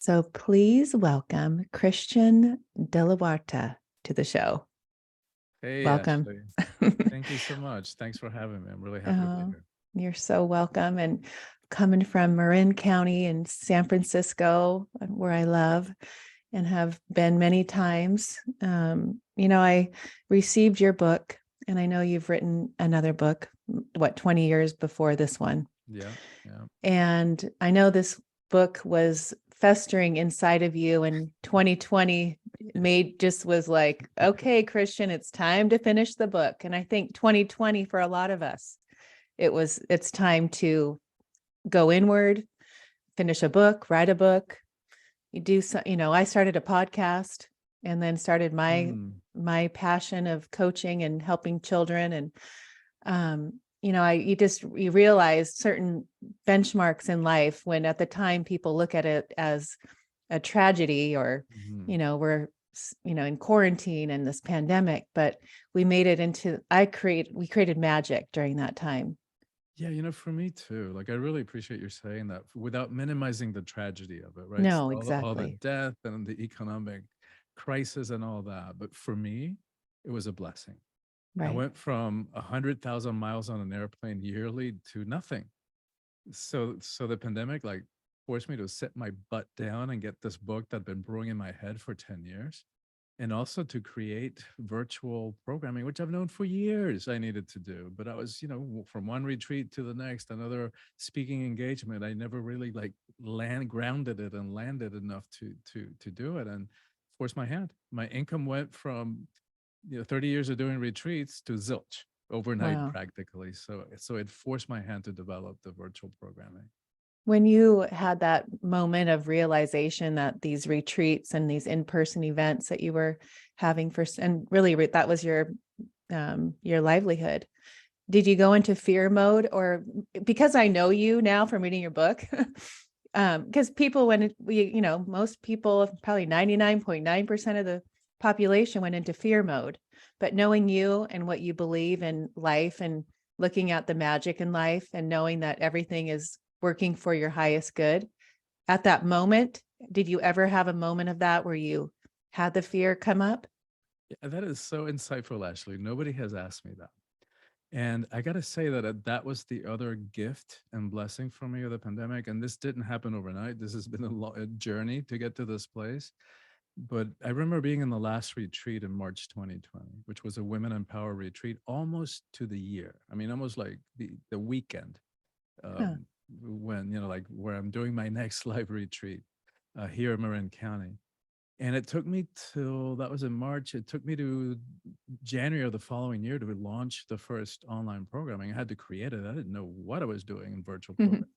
So please welcome Christian de la Huerta to the show. Hey, Welcome. Ashley. Thank you so much. Thanks for having me. I'm really happy to be Oh, here. you're so welcome. And coming from Marin County in San Francisco, where I love and have been many times. I received your book, and I know you've written another book, 20 years before this one. Yeah, yeah. And I know this book was festering inside of you, and 2020 was like, okay, Christian, it's time to finish the book. And I think 2020 for a lot of us, it's time to go inward, finish a book, write a book. I started a podcast and then started Mm, my passion of coaching and helping children. And you realize certain benchmarks in life when at the time people look at it as a tragedy, or mhm. we're in quarantine and this pandemic, but we made it into we created magic during that time. Yeah, for me too. Like, I really appreciate you saying that without minimizing the tragedy of it, right? No, All the exactly. death and the economic crisis and all that. But for me, it was a blessing. I Right. went from 100,000 miles on an airplane yearly to nothing. So the pandemic like forced me to sit my butt down and get this book that had been brewing in my head for 10 years, and also to create virtual programming, which I've known for years I needed to do. But I was, from one retreat to the next, another speaking engagement. I never really like grounded it and landed enough to do it, and forced my hand. My income went from 30 years of doing retreats to zilch overnight Wow. practically. So it forced my hand to develop the virtual programming. When you had that moment of realization that these retreats and these in-person events that you were having and really that was your livelihood, did you go into fear mode? Or because I know you now from reading your book, because people, most people, probably 99.9% of the population went into fear mode, but knowing you and what you believe in life and looking at the magic in life and knowing that everything is working for your highest good at that moment, did you ever have a moment of that where you had the fear come up? Yeah, that is so insightful, Ashley. Nobody has asked me that. And I got to say that that was the other gift and blessing for me of the pandemic. And this didn't happen overnight. This has been a journey to get to this place. But I remember being in the last retreat in March 2020, which was a Women in Power retreat, almost to the year. I mean, almost like the weekend, Huh. when, like where I'm doing my next live retreat here in Marin County. And it took me till that was in March. It took me to January of the following year to launch the first online programming. I had to create it. I didn't know what I was doing in virtual programming.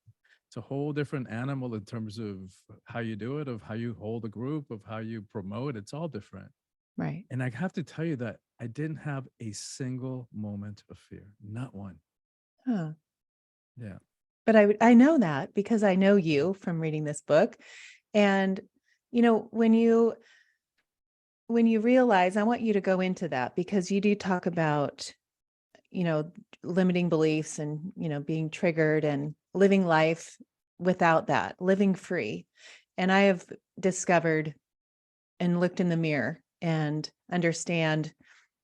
It's a whole different animal in terms of how you do it, of how you hold a group, of how you promote. It's all different. Right. And I have to tell you that I didn't have a single moment of fear, not one. Huh. Yeah. But I know that because I know you from reading this book. And, when you realize, I want you to go into that because you do talk about, you know, limiting beliefs and, being triggered and living life without that, living free. And I have discovered and looked in the mirror and understand,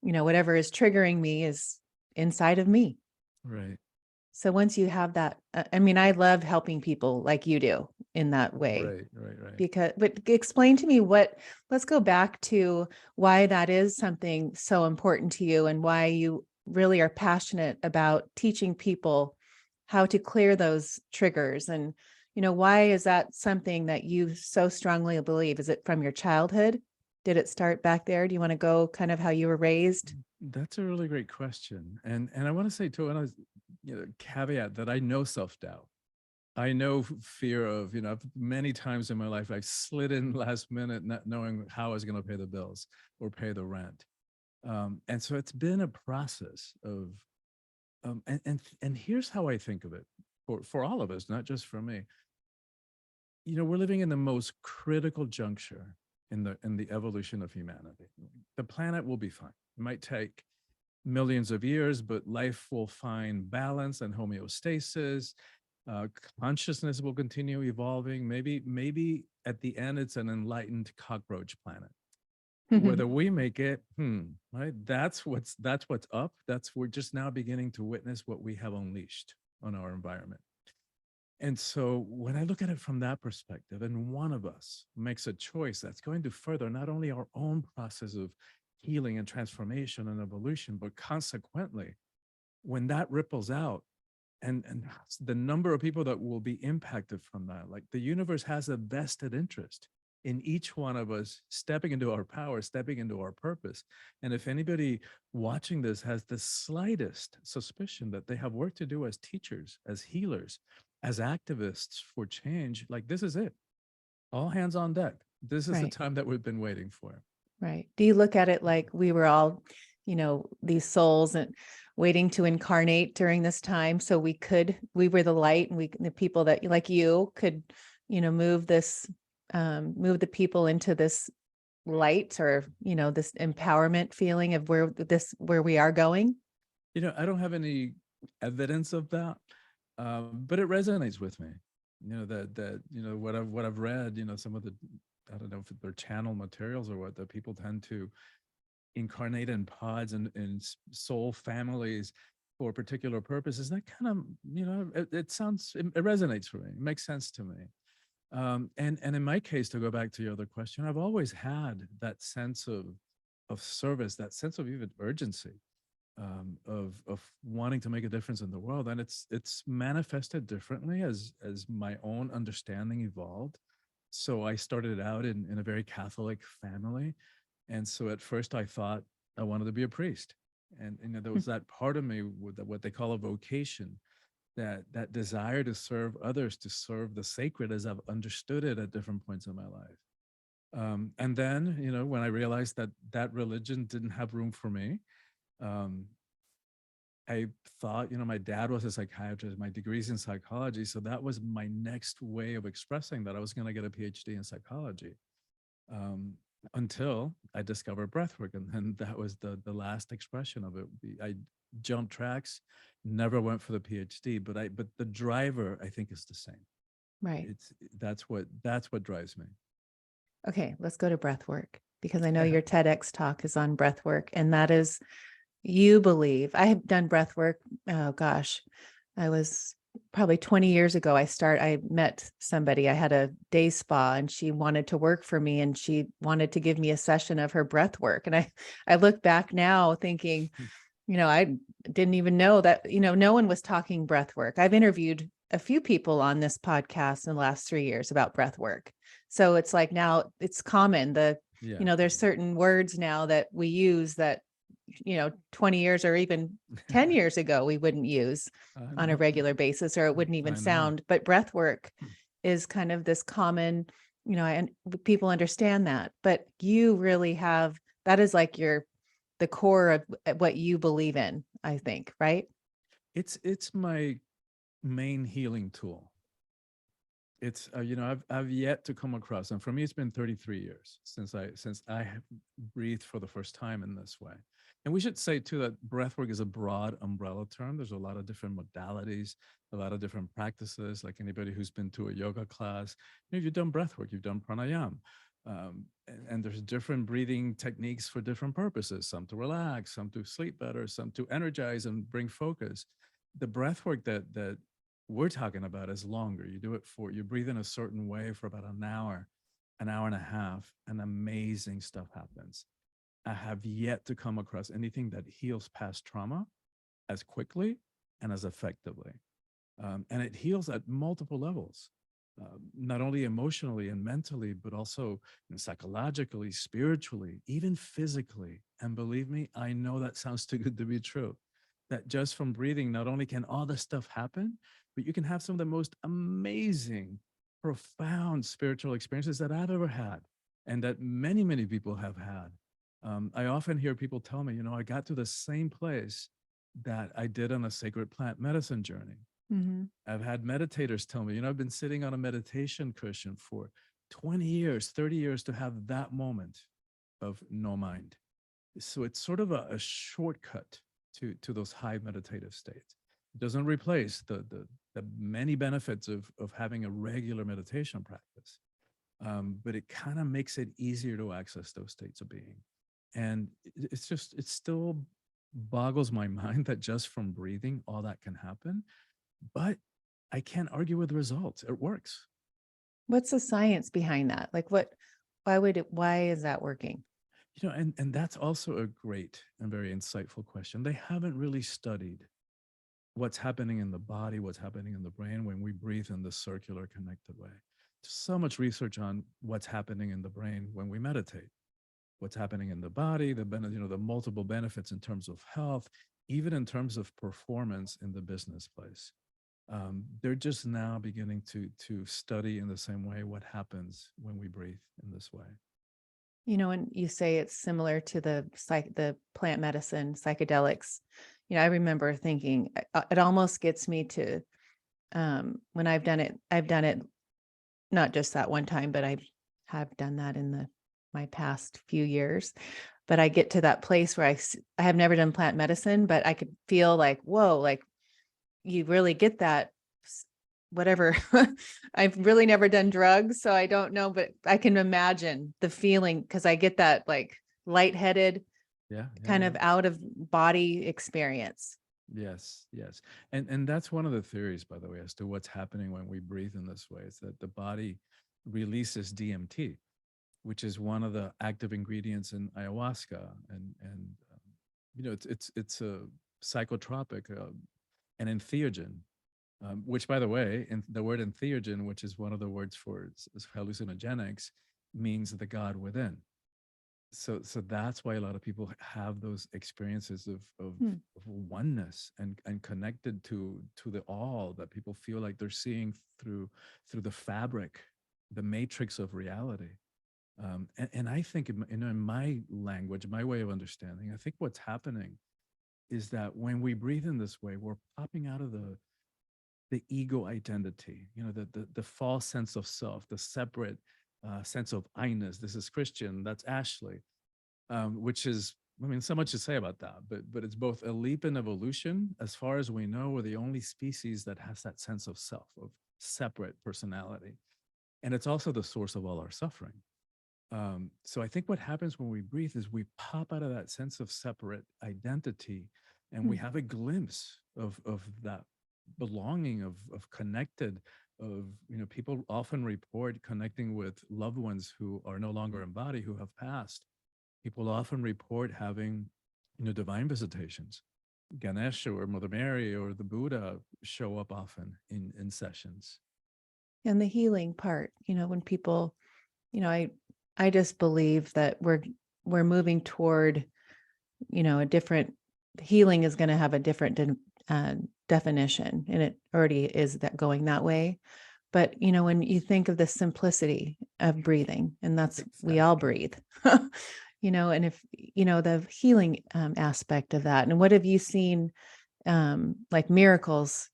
whatever is triggering me is inside of me. Right. So once you have that, I mean, I love helping people like you do in that way. Right. Right. Right. But explain to me let's go back to why that is something so important to you and why you really are passionate about teaching people how to clear those triggers. And, why is that something that you so strongly believe? Is it from your childhood? Did it start back there? Do you want to go kind of how you were raised? That's a really great question. And I want to say too, and I was, caveat that I know self-doubt. I know fear of, many times in my life, I've slid in last minute, not knowing how I was going to pay the bills or pay the rent. And so it's been a process of, and here's how I think of it for all of us, not just for me. We're living in the most critical juncture in the evolution of humanity. The planet will be fine. It might take millions of years, but life will find balance and homeostasis. Uh, Consciousness will continue evolving. Maybe at the end, it's an enlightened cockroach planet. Whether we make it, right? That's what's up. That's We're just now beginning to witness what we have unleashed on our environment. And so when I look at it from that perspective, and one of us makes a choice that's going to further not only our own process of healing and transformation and evolution, but consequently, when that ripples out, and the number of people that will be impacted from that, like the universe has a vested interest in each one of us stepping into our power, stepping into our purpose. And if anybody watching this has the slightest suspicion that they have work to do as teachers, as healers, as activists for change, like, this is it. All hands on deck. This is the Right. time that we've been waiting for. Right. Do you look at it like we were all, these souls and waiting to incarnate during this time so we were the light, and the people that like you could, move move the people into this light, or, this empowerment feeling of where we are going? I don't have any evidence of that, but it resonates with me. What I've read. Some of the, I don't know if they're channel materials or what, that people tend to incarnate in pods and in soul families for particular purposes. That kind of, it resonates for me. It makes sense to me. And in my case, to go back to your other question, I've always had that sense of service, that sense of even urgency, of wanting to make a difference in the world. And it's manifested differently as my own understanding evolved. So I started out in a very Catholic family. And so at first I thought I wanted to be a priest. And there was that part of me with what they call a vocation, that desire to serve others, to serve the sacred as I've understood it at different points in my life. And then, when I realized that religion didn't have room for me, um, I thought, my dad was a psychiatrist, my degree's in psychology. So that was my next way of expressing that I was going to get a PhD in psychology, um, until I discovered breathwork. And then that was the last expression of it. I jumped tracks, never went for the PhD, but the driver, I think, is the same. Right. That's what drives me. Okay, let's go to breath work, because I know your TEDx talk is on breath work, and that is, you believe. I have done breath work. Oh gosh, I was probably 20 years ago. I met somebody. I had a day spa, and she wanted to work for me, and she wanted to give me a session of her breath work. And I look back now thinking, I didn't even know that, no one was talking breath work. I've interviewed a few people on this podcast in the last 3 years about breath work. So it's like now it's common. Yeah. There's certain words now that we use that, 20 years or even 10 years ago, we wouldn't use I on a know. regular basis, or it wouldn't even I know. sound. But breath work is kind of this common, and people understand that. But you really have, that is like the core of what you believe in, I think, right? It's my main healing tool. It's I've yet to come across, and for me it's been 33 years since I have breathed for the first time in this way. And we should say too that breathwork is a broad umbrella term. There's a lot of different modalities, a lot of different practices. Like anybody who's been to a yoga class, you've done breathwork, you've done pranayama, and there's different breathing techniques for different purposes. Some to relax, some to sleep better, some to energize and bring focus. The breathwork that we're talking about is longer. You breathe in a certain way for about an hour and a half, and amazing stuff happens. I have yet to come across anything that heals past trauma as quickly and as effectively. And it heals at multiple levels, not only emotionally and mentally, but also psychologically, spiritually, even physically. And believe me, I know that sounds too good to be true. That just from breathing, not only can all this stuff happen, but you can have some of the most amazing, profound spiritual experiences that I've ever had, and that many, many people have had. I often hear people tell me, I got to the same place that I did on a sacred plant medicine journey. Mm-hmm. I've had meditators tell me, I've been sitting on a meditation cushion for 20 years, 30 years to have that moment of no mind. So it's sort of a shortcut to those high meditative states. It doesn't replace the the many benefits of having a regular meditation practice. But it kind of makes it easier to access those states of being. And it's just, it still boggles my mind that just from breathing, all that can happen. But I can't argue with the results. It works. What's the science behind that? Like why is that working? And that's also a great and very insightful question. They haven't really studied what's happening in the body, what's happening in the brain when we breathe in this circular connected way. So much research on what's happening in the brain when we meditate, what's happening in the body, the multiple benefits in terms of health, even in terms of performance in the business place. They're just now beginning to study in the same way what happens when we breathe in this way. When you say it's similar to the plant medicine psychedelics, I remember thinking it almost gets me to when I've done it not just that one time, but I have done that in my past few years. But I get to that place where I have never done plant medicine, but I could feel like, whoa, like you really get that whatever. I've really never done drugs, so I don't know, but I can imagine the feeling because I get that like lightheaded Yeah, yeah, kind yeah. of out of body experience. Yes, yes. And that's one of the theories, by the way, as to what's happening when we breathe in this way. Is that the body releases DMT, which is one of the active ingredients in ayahuasca, and it's a psychotropic, an entheogen, which, by the way, in the word entheogen, which is one of the words for hallucinogenics, means the God within. So that's why a lot of people have those experiences Hmm. of oneness and connected to the all, that people feel like they're seeing through the fabric, the matrix of reality. And I think in my language, my way of understanding, I think what's happening is that when we breathe in this way, we're popping out of the ego identity, the false sense of self, the separate sense of I-ness. This is Christian, that's Ashley, which is, I mean, so much to say about that, but it's both a leap in evolution. As far as we know, we're the only species that has that sense of self, of separate personality. And it's also the source of all our suffering. So I think what happens when we breathe is we pop out of that sense of separate identity, and we Hmm. have a glimpse of that belonging, of connected, of, people often report connecting with loved ones who are no longer in body, who have passed. People often report having, divine visitations. Ganesha or Mother Mary or the Buddha show up often in sessions. And the healing part, when people, I just believe that we're moving toward, a different healing is going to have a different definition, and it already is that going that way. But when you think of the simplicity of breathing, and that's we all Exactly. breathe, and if the healing aspect of that, and what have you seen like miracles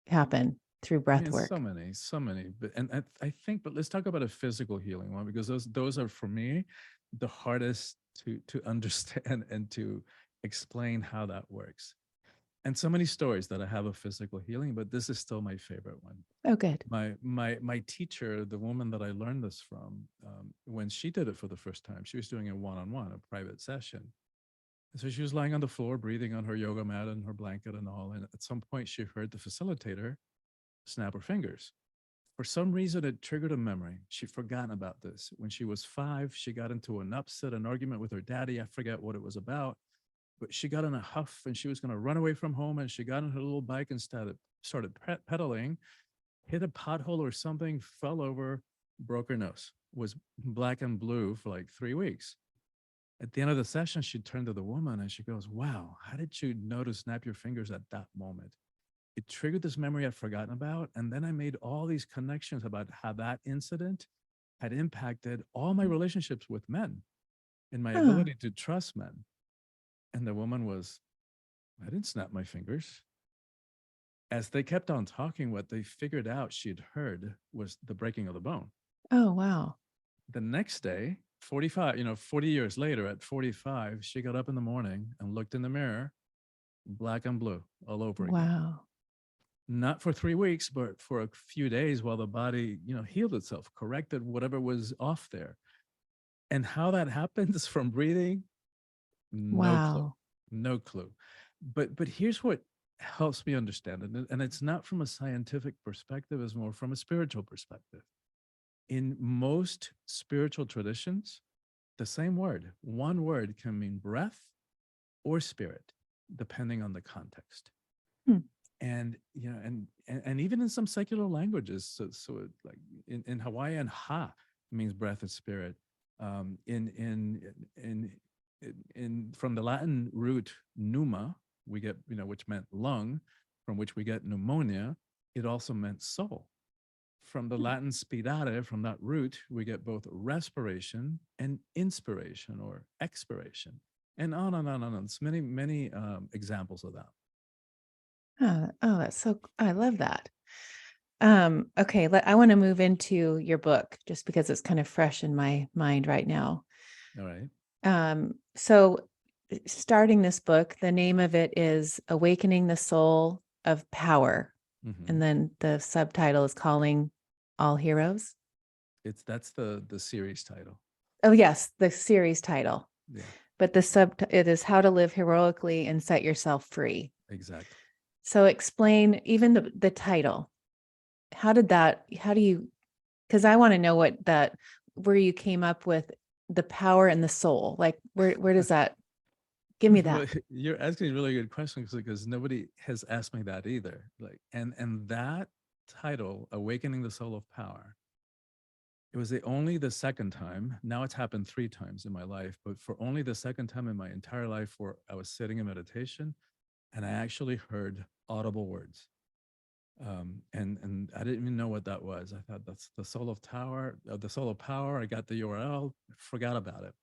happen through I breath mean, work? so many, but and I think, but let's talk about a physical healing one, because those are for me the hardest to understand and to explain how that works. And so many stories that I have of physical healing, but this is still my favorite one. Oh, good. My teacher, the woman that I learned this from, when she did it for the first time, she was doing a one-on-one, a private session. And so she was lying on the floor, breathing on her yoga mat and her blanket and all. And at some point, she heard the facilitator snap her fingers. For some reason, it triggered a memory. She'd forgotten about this. When she was 5, she got into an upset, an argument with her daddy. I forget what it was about, but she got in a huff and she was going to run away from home. And she got on her little bike and started pedaling, hit a pothole or something, fell over, broke her nose, was black and blue for like 3 weeks. At the end of the session, she turned to the woman and she goes, "Wow, how did you know to snap your fingers at that moment?" It triggered this memory I'd forgotten about. And then I made all these connections about how that incident had impacted all my relationships with men and my Huh. ability to trust men. And the woman was, "I didn't snap my fingers." As they kept on talking, what they figured out she'd heard was the breaking of the bone. Oh, wow. The next day, 45, 40 years later, at 45, she got up in the morning and looked in the mirror, black and blue all over again. Wow. not for 3 weeks, but for a few days while the body, healed itself, corrected whatever was off there. And how that happens from breathing, no clue, Wow. no clue. But here's what helps me understand it, and it's not from a scientific perspective; it's more from a spiritual perspective. In most spiritual traditions, the same word, one word, can mean breath or spirit, depending on the context. Hmm. And and even in some secular languages, like in Hawaiian, ha means breath and spirit. In from the Latin root pneuma, we get, which meant lung, from which we get pneumonia. It also meant soul. From the Latin spirare, from that root, we get both respiration and inspiration or expiration, and on and on and on. There's many examples of that. Oh, that's so, I love that. Okay, I want to move into your book just because it's kind of fresh in my mind right now. All right. So starting this book, the name of it is Awakening the Soul of Power. Mm-hmm. And then the subtitle is Calling All Heroes. That's the series title. Oh, yes, the series title. Yeah, But it is How to Live Heroically and Set Yourself Free. exactly. So explain even the title. How do you, because I want to know where you came up with the power and the soul. Like where does that, give me Well, that. you're asking a really good question because nobody has asked me that either. Like, and that title, Awakening the Soul of Power, it was only the second time. Now it's happened 3 times in my life, but for only the second time in my entire life where I was sitting in meditation and I actually heard audible words. And I didn't even know what that was. I thought that's the soul of the soul of power. I got the URL, forgot about it.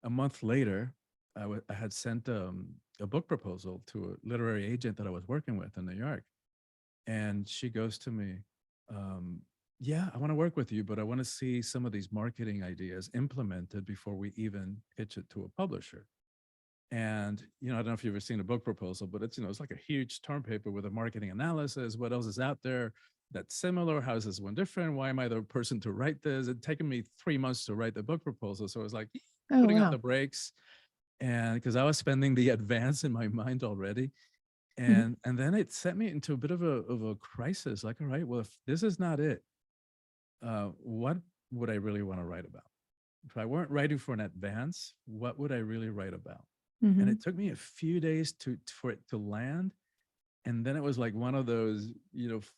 A month later, I had sent a book proposal to a literary agent that I was working with in New York, and she goes to me, "Yeah, I want to work with you, but I want to see some of these marketing ideas implemented before we even pitch it to a publisher." And I don't know if you've ever seen a book proposal, but it's like a huge term paper with a marketing analysis. What else is out there that's similar? How is this one different? Why am I the person to write this? It taken me 3 months to write the book proposal, so I was like Oh, putting on the wow. brakes, and because I was spending the advance in my mind already, Mhm. and then it set me into a bit of a crisis. Like, all right, well, if this is not it, what would I really want to write about? If I weren't writing for an advance, what would I really write about? And it Mhm. took me a few days for it to land. And then it was like one of those,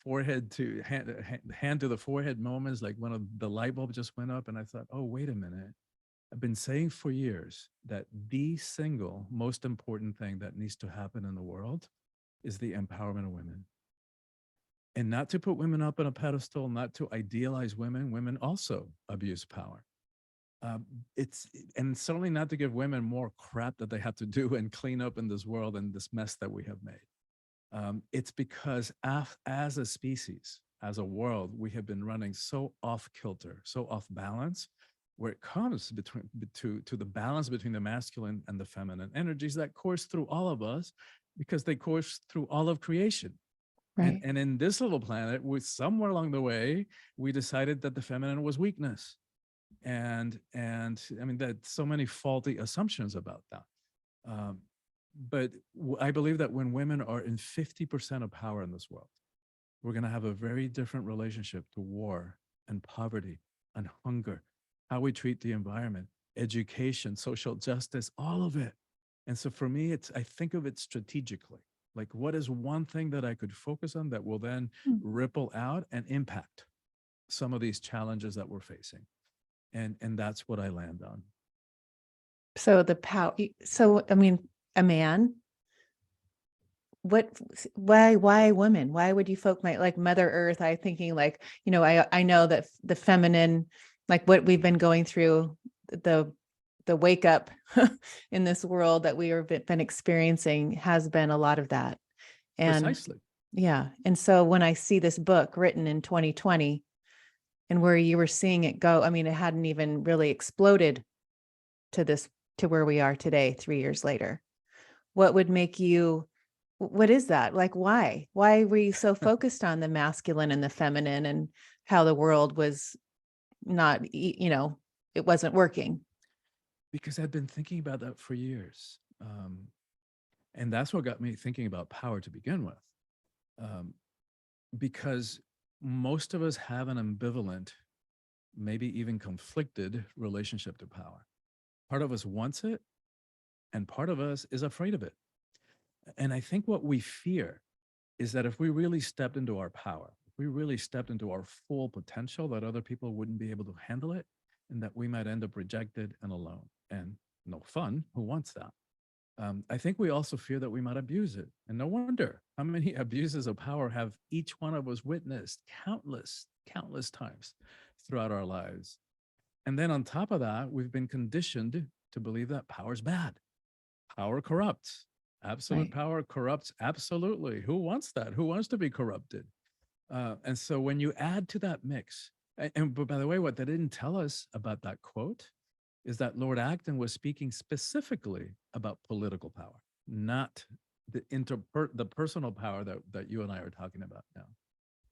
forehead to hand to the forehead moments, like one of the light bulb just went up. And I thought, oh, wait a minute. I've been saying for years that the single most important thing that needs to happen in the world is the empowerment of women. And not to put women up on a pedestal, not to idealize women. Women also abuse power. Um, it's and certainly not to give women more crap that they have to do and clean up in this world and this mess that we have made. It's because as a species, as a world, we have been running so off kilter, so off balance, where it comes to the balance between the masculine and the feminine energies that course through all of us, because they course through all of creation. And Right. and in this little planet, we somewhere along the way, we decided that the feminine was weakness, and I mean that so many faulty assumptions about that. Um, but I believe that when women are in 50% of power in this world, we're going to have a very different relationship to war and poverty and hunger, how we treat the environment, education, social justice, all of it. And so for me, I think of it strategically. Like, what is one thing that I could focus on that will then Mm. ripple out and impact some of these challenges that we're facing? And that's what I land on. So so I mean, a man, what, why women? Why would you folk like Mother Earth? I thinking like, I know that the feminine, like what we've been going through, the the wake up in this world that we have been experiencing has been a lot of that. And Precisely. yeah. And so when I see this book written in 2020 and where you were seeing it go, I mean, it hadn't even really exploded to this, to where we are today, 3 years later. What would make you What is that? Like, why? Why were you so focused on the masculine and the feminine and how the world was not, it wasn't working? Because I'd been thinking about that for years. And that's what got me thinking about power to begin with. Um, because most of us have an ambivalent, maybe even conflicted relationship to power. Part of us wants it, and part of us is afraid of it. And I think what we fear is that if we really stepped into our power, if we really stepped into our full potential, that other people wouldn't be able to handle it and that we might end up rejected and alone and no fun. Who wants that? I think we also fear that we might abuse it. And no wonder how many abuses of power have each one of us witnessed countless times throughout our lives. And then on top of that, we've been conditioned to believe that power is bad. Power corrupts. Absolute Right. power corrupts. Absolutely. Who wants that? Who wants to be corrupted? And so when you add to that mix, but by the way, what they didn't tell us about that quote is that Lord Acton was speaking specifically about political power, not the personal power that you and I are talking about now.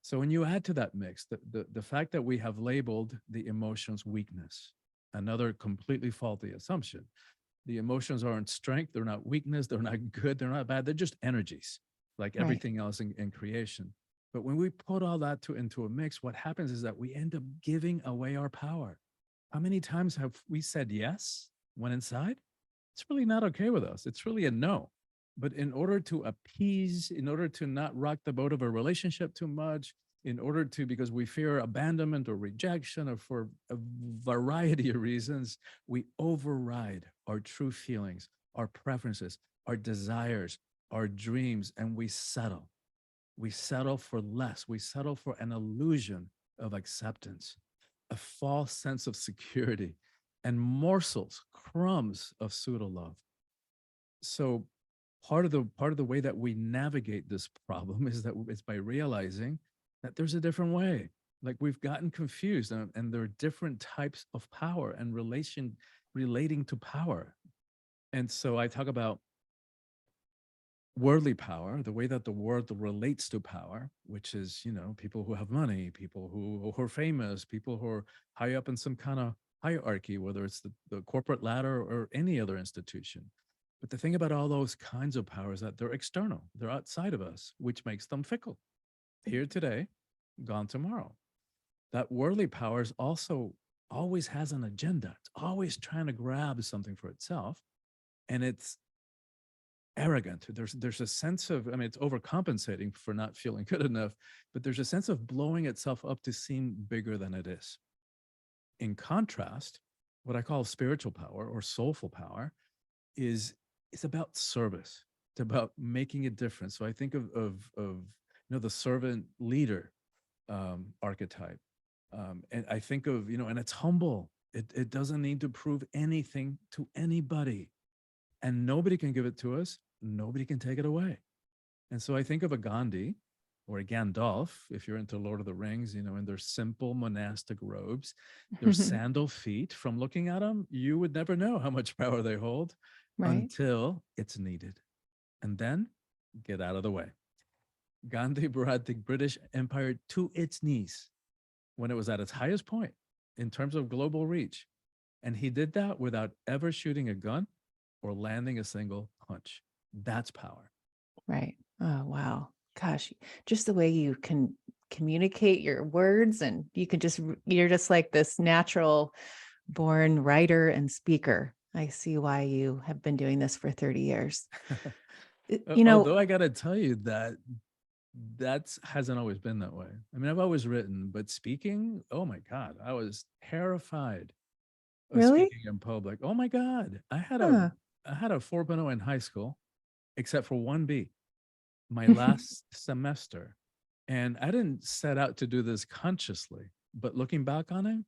So when you add to that mix the fact that we have labeled the emotions weakness, another completely faulty assumption. The emotions aren't strength, they're not weakness, they're not good, they're not bad, they're just energies, like Right. everything else in creation. But when we put all that into a mix, what happens is that we end up giving away our power. How many times have we said yes when inside? It's really not okay with us. It's really a no. But in order to appease, in order to not rock the boat of a relationship too much, in order to, because we fear abandonment or rejection, or for a variety of reasons, we override our true feelings, our preferences, our desires, our dreams, and we settle. We settle for less. We settle for an illusion of acceptance, a false sense of security, and morsels, crumbs of pseudo love. So part of the way that we navigate this problem is that it's by realizing that there's a different way. Like we've gotten confused, and there are different types of power and relating to power. And so I talk about worldly power, the way that the world relates to power, which is, people who have money, people who are famous, people who are high up in some kind of hierarchy, whether it's the corporate ladder or any other institution. But the thing about all those kinds of powers is that they're external, they're outside of us, which makes them fickle. Here today, gone tomorrow. That worldly power is also always has an agenda. It's always trying to grab something for itself. And it's arrogant. There's a sense of, I mean, it's overcompensating for not feeling good enough, but there's a sense of blowing itself up to seem bigger than it is. In contrast, what I call spiritual power or soulful power is it's about service. It's about making a difference. So I think of the servant leader archetype, and I think of and it's humble. It doesn't need to prove anything to anybody, and nobody can give it to us. Nobody can take it away. And so I think of a Gandhi or a Gandalf, if you're into Lord of the Rings, in their simple monastic robes, their sandal feet. From looking at them, you would never know how much power they hold Right. until it's needed. And then get out of the way. Gandhi brought the British Empire to its knees when it was at its highest point in terms of global reach. And he did that without ever shooting a gun or landing a single punch. That's power. Right. Oh, wow. Gosh, just the way you can communicate your words, and you can you're just like this natural born writer and speaker. I see why you have been doing this for 30 years. You know, Although I got to tell you that hasn't always been that way. I mean, I've always written, but speaking, oh my God, I was terrified of really? speaking in public. Oh my God. Huh. I had a 4.0 in high school, except for one B, my last semester. And I didn't set out to do this consciously, but looking back on it,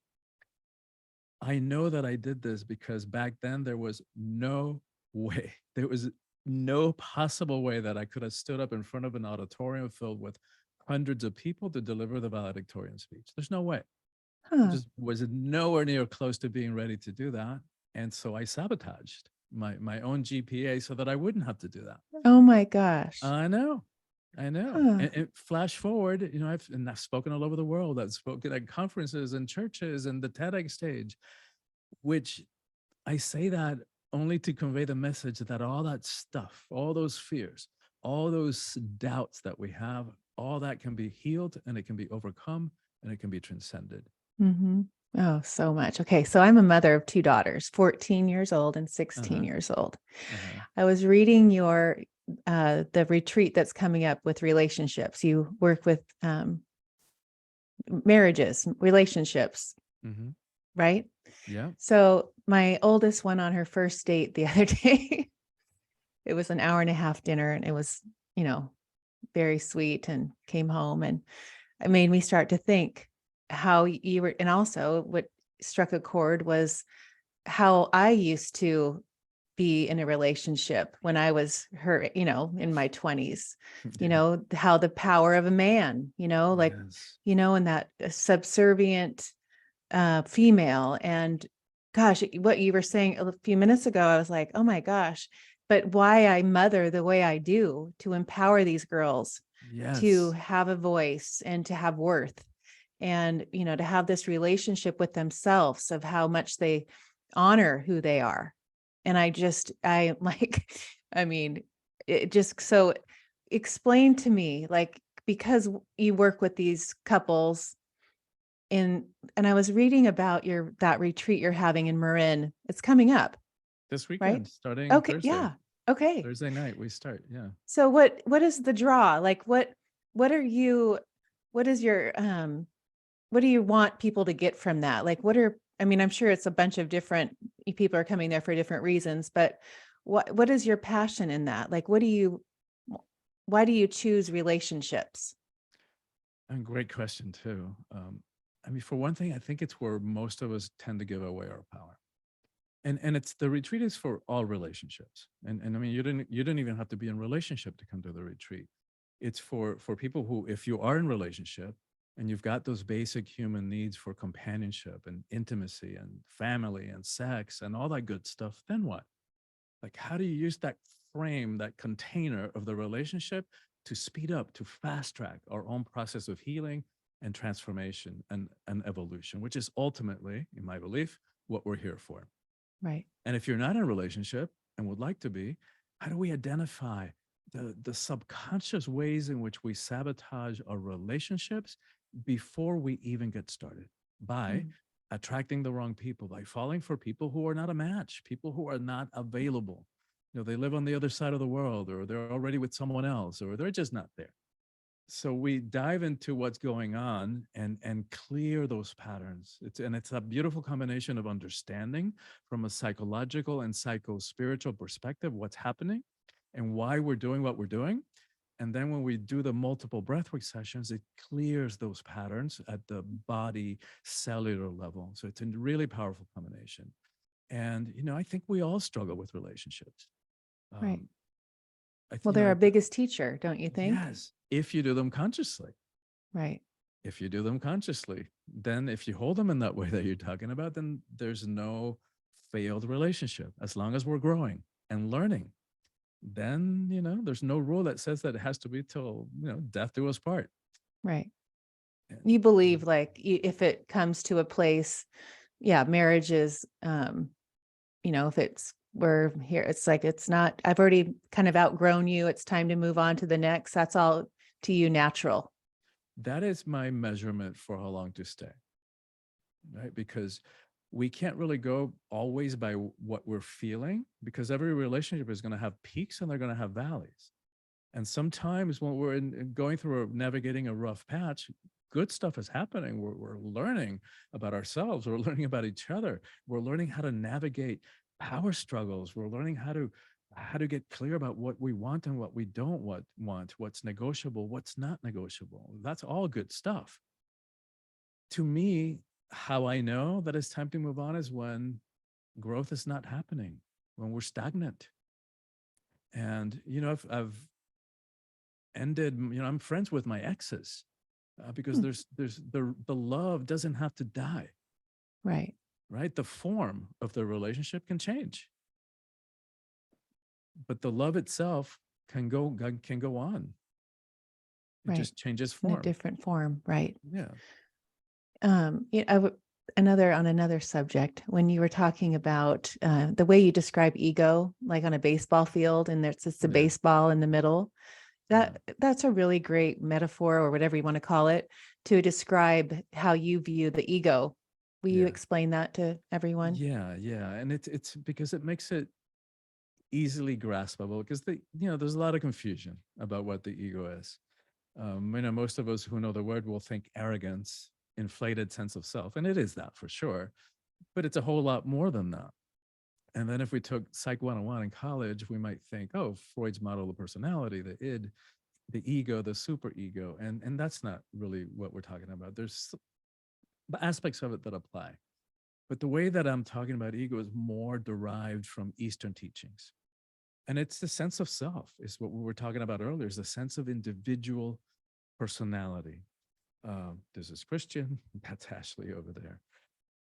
I know that I did this because back then there was no way, there was no possible way that I could have stood up in front of an auditorium filled with hundreds of people to deliver the valedictorian speech. There's no way. I Huh. just was nowhere near close to being ready to do that. And so I sabotaged my own GPA so that I wouldn't have to do that. Oh my gosh. I know. I know. Huh. And flash forward, I've spoken all over the world. I've spoken at conferences and churches and the TEDx stage, which I say that only to convey the message that all that stuff, all those fears, all those doubts that we have, all that can be healed and it can be overcome and it can be transcended. Mm-hmm. Oh, so much. Okay. So I'm a mother of two daughters, 14 years old and 16 Uh-huh. years old. Uh-huh. I was reading your the retreat that's coming up with relationships. You work with marriages, relationships, Mm-hmm. right? Yeah. So my oldest went on her first date the other day. It was an hour and a half dinner, and it was, you know, very sweet, and came home, and it made me start to think how you were, and also what struck a chord was how I used to be in a relationship when I was her, in my 20s, Yeah. how the power of a man, like, Yes. and that subservient female. And gosh, what you were saying a few minutes ago, I was like, oh my gosh, but why I mother the way I do to empower these girls to Yes. have a voice and to have worth, and to have this relationship with themselves of how much they honor who they are. And I like, I mean, it just, so explain to me, like, because you work with these couples in, and I was reading about that retreat you're having in Marin. It's coming up, This right? weekend, starting Okay, Thursday. yeah. Okay. Thursday night, we start. Yeah. So what is the draw? Like, what are you, what is your what do you want people to get from that? Like, I mean, I'm sure it's a bunch of different people are coming there for different reasons, but what is your passion in that? Like, why do you choose relationships? And great question, too. I mean, for one thing, I think it's where most of us tend to give away our power. And it's the retreat is for all relationships. And I mean, you didn't even have to be in relationship to come to the retreat. It's for people who, if you are in relationship and you've got those basic human needs for companionship and intimacy and family and sex and all that good stuff, then what? Like, how do you use that frame, that container of the relationship to speed up, to fast track our own process of healing and transformation and evolution, which is ultimately, in my belief, what we're here for. Right. And if you're not in a relationship and would like to be, how do we identify the subconscious ways in which we sabotage our relationships before we even get started? By Mm. attracting the wrong people, by falling for people who are not a match, people who are not available. They live on the other side of the world, or they're already with someone else, or they're just not there. So we dive into what's going on and clear those patterns. It's a beautiful combination of understanding from a psychological and psycho-spiritual perspective what's happening and why we're doing what we're doing. And then when we do the multiple breathwork sessions, it clears those patterns at the body cellular level. So it's a really powerful combination. And I think we all struggle with relationships. Right. Um, Well, they're our biggest teacher, don't you think? yes, if you do them consciously. Right. If you do them consciously, then if you hold them in that way that you're talking about, then there's no failed relationship. As long as we're growing and learning, then, there's no rule that says that it has to be till, death do us part. Right. And, You believe, like, if it comes to a place, yeah, marriage is, if we're here, it's like, it's not, I've already kind of outgrown you. It's time to move on to the next. That's all to you natural. that is my measurement for how long to stay, right? Because we can't really go always by what we're feeling, because every relationship is going to have peaks and they're going to have valleys. And sometimes when we're going through or navigating a rough patch, good stuff is happening. We're learning about ourselves. We're learning about each other. We're learning how to navigate power struggles. We're learning how to get clear about what we want and what we don't want, what's negotiable, what's not negotiable. That's all good stuff. To me, how I know that it's time to move on is when growth is not happening, when we're stagnant. And, I've ended, I'm friends with my exes because Hmm. there's the love doesn't have to die, Right. right? The form of the relationship can change, but the love itself can go on. It Right. just changes In a form. different form. Right. Yeah. Yeah, another on another subject, when you were talking about the way you describe ego, like on a baseball field, and there's just a Yeah. baseball in the middle, Yeah. that's a really great metaphor or whatever you want to call it to describe how you view the ego. Will you Yeah. explain that to everyone? Yeah. Yeah. And it's because it makes it easily graspable, because there's a lot of confusion about what the ego is. Most of us who know the word will think arrogance, inflated sense of self, and it is that for sure, but it's a whole lot more than that. And then if we took Psych 101 in college, we might think, oh, Freud's model of personality, the id, the ego, the superego, and that's not really what we're talking about. There's aspects of it that apply, but the way that I'm talking about ego is more derived from Eastern teachings. And it's the sense of self, is what we were talking about earlier, is the sense of individual personality. This is Christian, that's Ashley over there.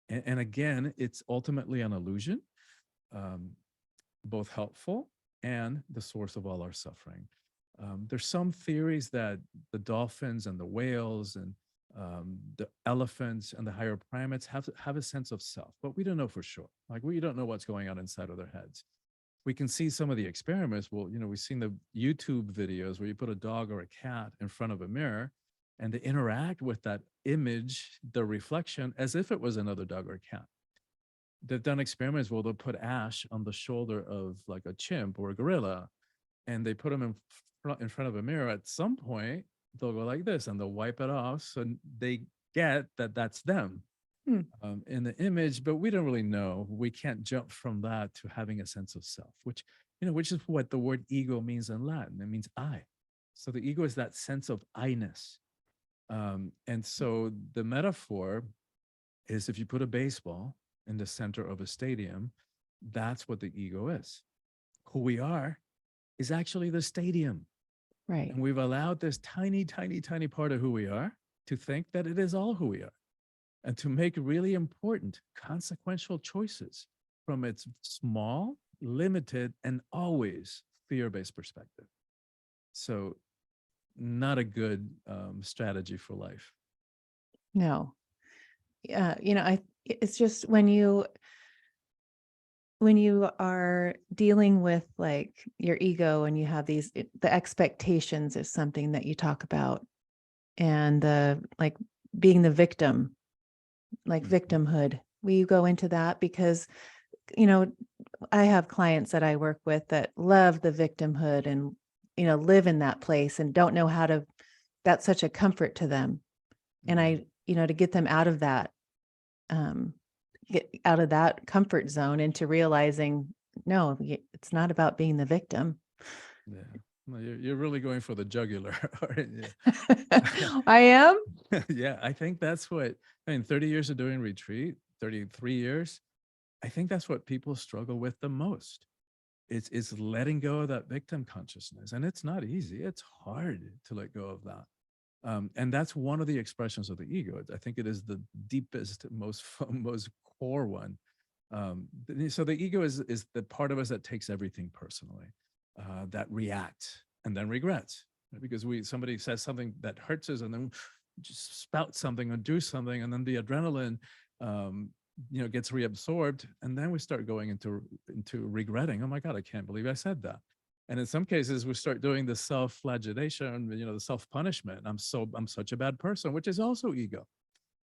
And again, it's ultimately an illusion, um, both helpful and the source of all our suffering. There's some theories that the dolphins and the whales and the elephants and the higher primates have a sense of self, but we don't know for sure. Like, we don't know what's going on inside of their heads. We can see some of the experiments. Well, we've seen the YouTube videos where you put a dog or a cat in front of a mirror and they interact with that image, the reflection, as if it was another dog or cat. They've done experiments where they'll put ash on the shoulder of like a chimp or a gorilla, and they put them in front of a mirror. At some point, they'll go like this and they'll wipe it off. So they get that that's them. Hmm. In the image, but we don't really know. We can't jump from that to having a sense of self, which is what the word ego means in Latin. It means I. So the ego is that sense of I-ness. And so the metaphor is, if you put a baseball in the center of a stadium, that's what the ego is. Who we are is actually the stadium. Right. And we've allowed this tiny, tiny, tiny part of who we are to think that it is all who we are, and to make really important consequential choices from its small, limited, and always fear-based perspective. So not a good strategy for life. No. Yeah. It's just when you are dealing with like your ego and you have the expectations is something that you talk about, and the like being the victim, like Mhm. victimhood. Will you go into that? Because, you know, I have clients that I work with that love the victimhood and, live in that place and don't know how to, that's such a comfort to them. And Yeah. to get them out of that, um, get out of that comfort zone into realizing, no, it's not about being the victim. Yeah. No, you're really going for the jugular, aren't you? I am. Yeah, I think that's what, 30 years of doing retreat, 33 years, I think that's what people struggle with the most. It's letting go of that victim consciousness. And it's not easy. It's hard to let go of that. And that's one of the expressions of the ego. I think it is the deepest, most core one. So the ego is the part of us that takes everything personally, that reacts and then regrets, right? Because somebody says something that hurts us, and then just spout something or do something, and then the adrenaline, um, gets reabsorbed, and then we start going into regretting. Oh my God, I can't believe I said that. And in some cases, we start doing the self-flagellation, the self-punishment. I'm such a bad person, which is also ego,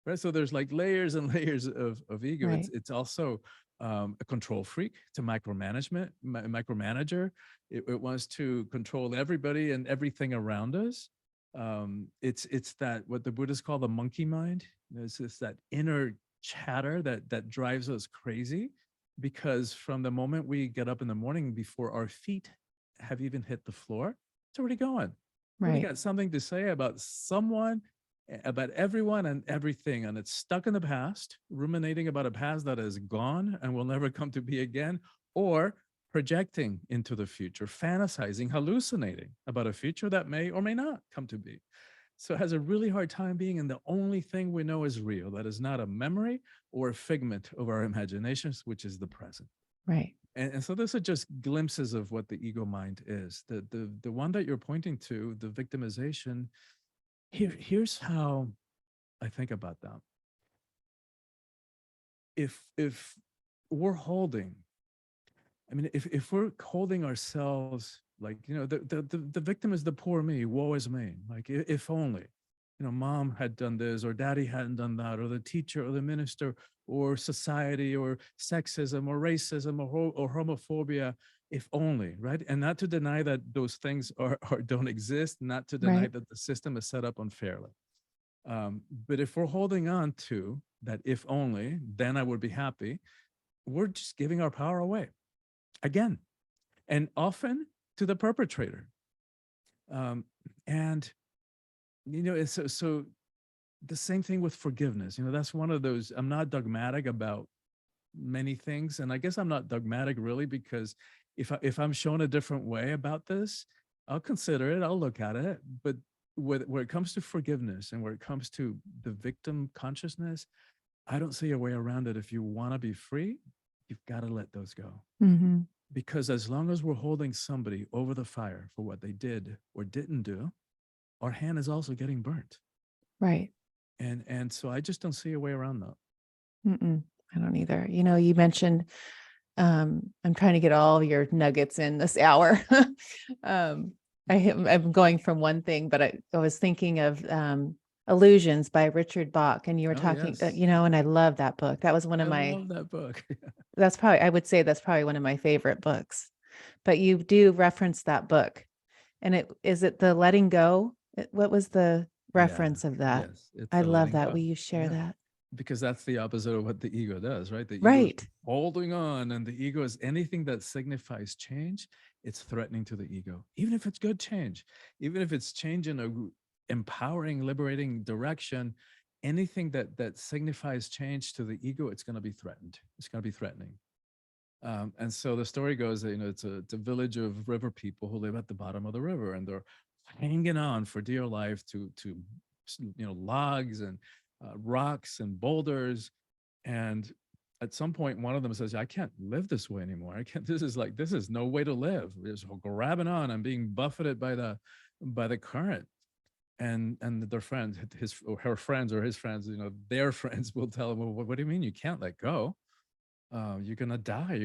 right? So there's like layers and layers of ego. Right. It's also a control freak. It's a micromanager. It wants to control everybody and everything around us. It's that what the Buddhists call the monkey mind. It's just that inner chatter that drives us crazy, because from the moment we get up in the morning, before our feet have even hit the floor, it's already going. Already Right. got something to say about someone, about everyone and everything, and it's stuck in the past, ruminating about a past that is gone and will never come to be again, or projecting into the future, fantasizing, hallucinating about a future that may or may not come to be. So it has a really hard time being in the only thing we know is real, that is not a memory or a figment of our imaginations, which is the present. Right. And so those are just glimpses of what the ego mind is. The one that you're pointing to, the victimization, here's how I think about that. If we're holding, I mean, if we're holding ourselves like, the victim is the poor me, woe is me. Like, if only, mom had done this, or daddy hadn't done that, or the teacher, or the minister, or society, or sexism, or racism, or homophobia, if only, right? And not to deny that those things are don't exist, not to deny Right. that the system is set up unfairly. But if we're holding on to that, if only, then I would be happy, we're just giving our power away again, and often to the perpetrator. Um, and so the same thing with forgiveness. That's one of those. I'm not dogmatic about many things, and I guess I'm not dogmatic really, because if I'm shown a different way about this, I'll consider it. I'll look at it. But where it comes to forgiveness and where it comes to the victim consciousness, I don't see a way around it. If you want to be free, you've got to let those go. Mm-hmm. Because as long as we're holding somebody over the fire for what they did or didn't do, our hand is also getting burnt. Right. And so I just don't see a way around that. Mm-mm. I don't either. You mentioned, I'm trying to get all your nuggets in this hour. um, I'm going from one thing, but I was thinking of Illusions by Richard Bach, and you were Oh talking, yes, and I love that book. That was one I of my, love that book. I would say that's probably one of my favorite books. But you do reference that book, and is it the letting go? What was the Yeah, reference of that? yes, it's I the love letting that. Will go. you share Yeah, that? because that's the opposite of what the ego does, right? The ego is Right. holding on, and the ego is anything that signifies change. It's threatening to the ego, even if it's good change, even if it's change in a empowering, liberating direction. Anything that signifies change to the ego, it's going to be threatened. It's going to be threatening. And so the story goes that it's a village of river people who live at the bottom of the river, and they're hanging on for dear life to logs and rocks and boulders. And at some point, one of them says, "I can't live this way anymore. I can't. This is no way to live. Just grabbing on. I'm being buffeted by the current." And their friends, his or her friends or his friends, their friends will tell him, "Well, what do you mean you can't let go? You're gonna die.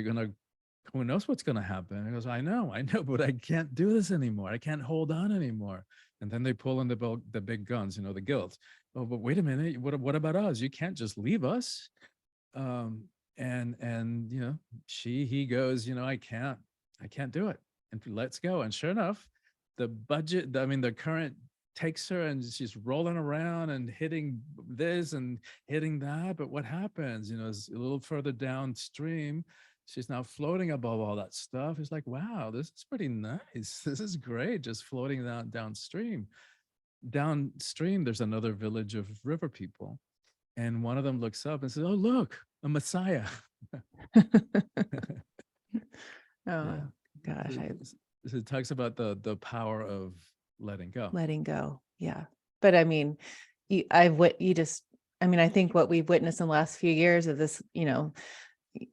Who knows what's gonna happen?" And he goes, I know, but I can't do this anymore. I can't hold on anymore. And then they pull in the big guns, the guilt. Oh, but wait a minute, what about us? You can't just leave us. Um, and he goes, I can't do it. And let's go. And sure enough, the current takes her, and she's rolling around and hitting this and hitting that. But what happens, is a little further downstream, she's now floating above all that stuff. It's like, wow, this is pretty nice. This is great. Just floating downstream. Downstream, there's another village of river people. And one of them looks up and says, "Oh, look, a Messiah." Oh Yeah. gosh, So it talks about the power of letting go. letting go. Yeah. But I mean, what you just, I mean, I think what we've witnessed in the last few years of this,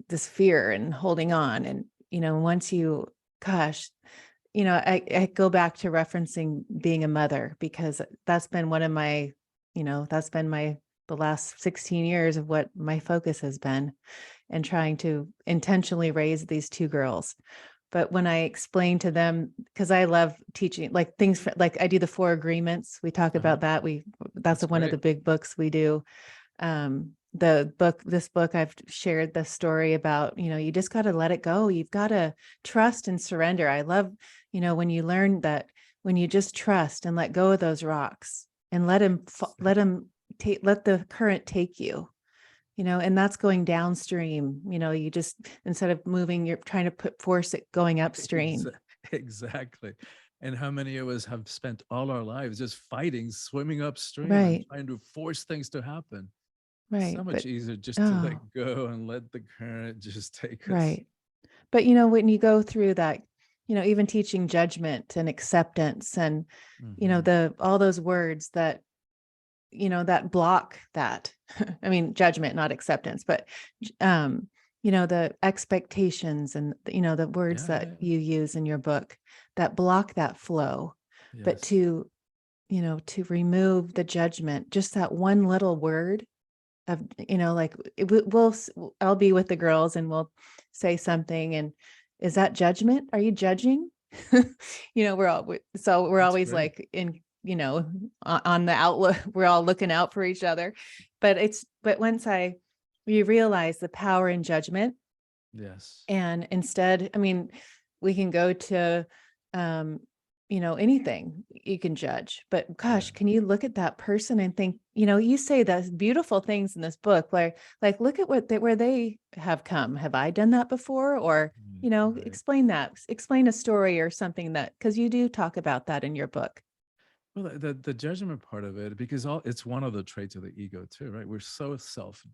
this fear and holding on. And, once gosh, I go back to referencing being a mother, because that's been one of my, that's been the last 16 years of what my focus has been, and trying to intentionally raise these two girls. But when I explain to them, because I love teaching, like things like I do the 4 agreements. We talk Uh-huh. about that. That's That's one of great. the big books we do. This book, I've shared the story about, you just got to let it go. You've got to trust and surrender. I love, when you learn that, when you just trust and let go of those rocks and let let the current take you, and that's going downstream. You just, instead of moving, you're trying to force it going upstream. Exactly. And how many of us have spent all our lives just fighting, swimming upstream and Right. trying to force things to happen? Right. So much But, easier just to let oh, go and let the current just take us. right. But, when you go through that, even teaching judgment and acceptance and, Mm-hmm. all those words that, that block that, I mean, judgment, not acceptance, but, the expectations and, the words Yeah, that yeah, you use in your book that block that flow, but yes, to remove the judgment, just that one little word of, like I'll be with the girls and we'll say something and is that judgment? Are you judging? So we're that's always great. like on the outlook, we're all looking out for each other. But once you realize the power in judgment, Yes, and instead, I mean, we can go to, um, anything you can judge, but yeah, gosh, can you look at that person and think, you say those beautiful things in this book, like, look at where they have come. Have I done that before? Or, right. explain a story or something because you do talk about that in your book. Well, the judgment part of it, because it's one of the traits of the ego too, right? We're so self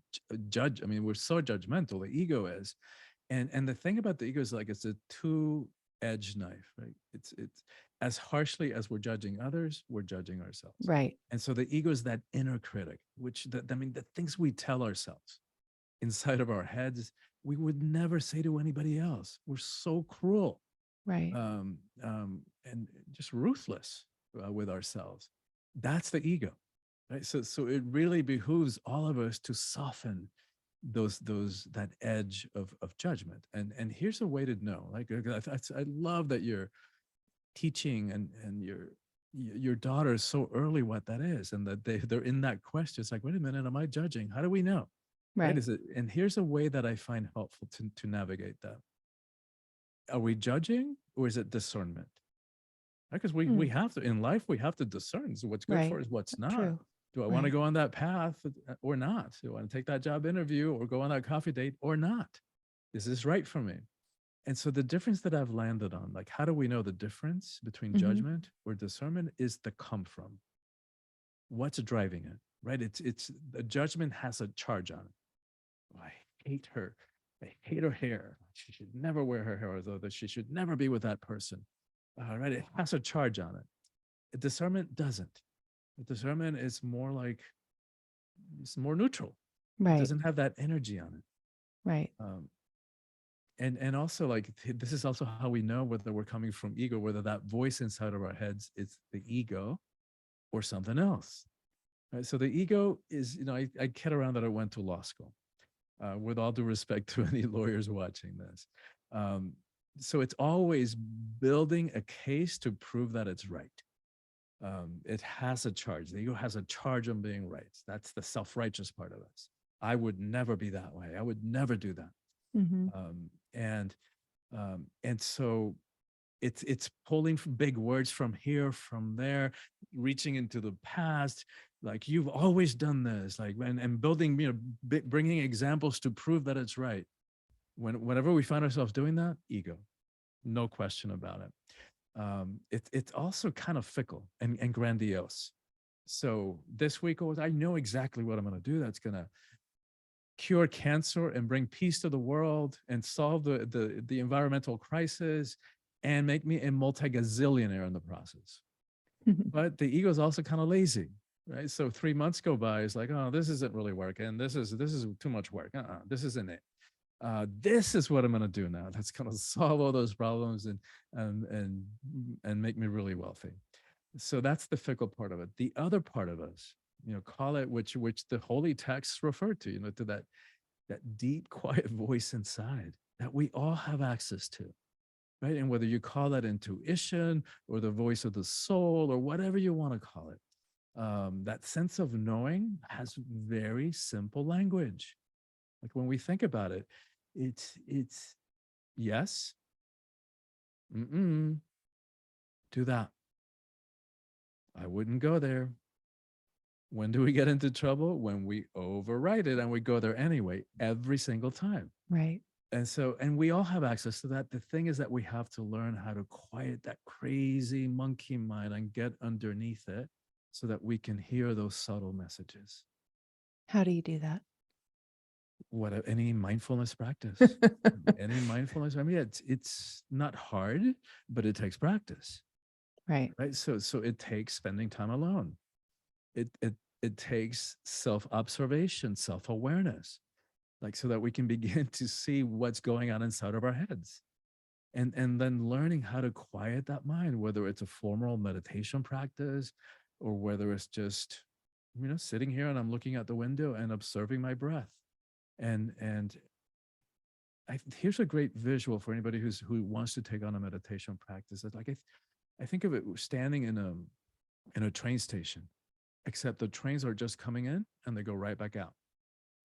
judge. I mean, we're so judgmental. The ego is, and the thing about the ego is like it's a two-edged knife, right? It's as harshly as we're judging others, we're judging ourselves. Right. And so the ego is that inner critic, I mean, the things we tell ourselves inside of our heads, we would never say to anybody else. We're so cruel, Right. and just ruthless with ourselves. That's the ego, right? So it really behooves all of us to soften those that edge of judgment. And here's a way to know. Like I love that you're teaching and your daughter so early what that is, and that they're in that question. It's like, wait a minute, am I judging? How do we know? Right? Right. Is it? And here's a way that I find helpful to navigate that. Are we judging or is it discernment? Because we Mm, have to in life, we have to discern. So what's good right. for us, what's not. True. Do I want to Right. go on that path or not? Do I want to take that job interview or go on that coffee date or not? Is this right for me? And so the difference that I've landed on, like how do we know the difference between Hmm. judgment or discernment, is the come from. What's driving it? Right? It's the judgment has a charge on it. Oh, I hate her. I hate her hair. She should never wear her hair, although that she should never be with that person. All right, it has a charge on it. Discernment doesn't. The discernment is more like it's more neutral. It Right. doesn't have that energy on it. Right. Um, and also like this is also how we know whether we're coming from ego, whether that voice inside of our heads is the ego or something else. Right? So the ego is, I kid around that I went to law school. With all due respect to any lawyers watching this. Um, so it's always building a case to prove that it's right. It has a charge. The ego has a charge on being right. That's the self-righteous part of us. I would never be that way. I would never do that. Hmm. Um, and so it's pulling from big words from here, from there, reaching into the past. Like you've always done this, like and building, bringing examples to prove that it's right. Whenever we find ourselves doing that, ego, no question about it. It's also kind of fickle and grandiose. So this week, I know exactly what I'm going to do. That's going to cure cancer and bring peace to the world and solve the environmental crisis and make me a multi-gazillionaire in the process. But the ego is also kind of lazy, right? So 3 months go by, it's like, oh, this isn't really working. This is too much work. This isn't it. This is what I'm going to do now. That's going to solve all those problems and and and make me really wealthy. So that's the fickle part of it. The other part of us, call it which the holy texts refer to, to that deep, quiet voice inside that we all have access to, right? And whether you call that intuition or the voice of the soul or whatever you want to call it, that sense of knowing has very simple language. Like when we think about it, it's yes, mm-mm, do that. I wouldn't go there. When do we get into trouble? When we override it and we go there anyway, every single time. Right. And we all have access to that. The thing is that we have to learn how to quiet that crazy monkey mind and get underneath it so that we can hear those subtle messages. How do you do that? Any mindfulness practice, any mindfulness. I mean, it's not hard, but it takes practice, Right. right? So it takes spending time alone. It takes self observation, self awareness. like so that we can begin to see what's going on inside of our heads. And then learning how to quiet that mind, whether it's a formal meditation practice or whether it's just, sitting here and I'm looking out the window and observing my breath. And here's a great visual for anybody who wants to take on a meditation practice. It's like I think of it standing in a train station, except the trains are just coming in and they go right back out.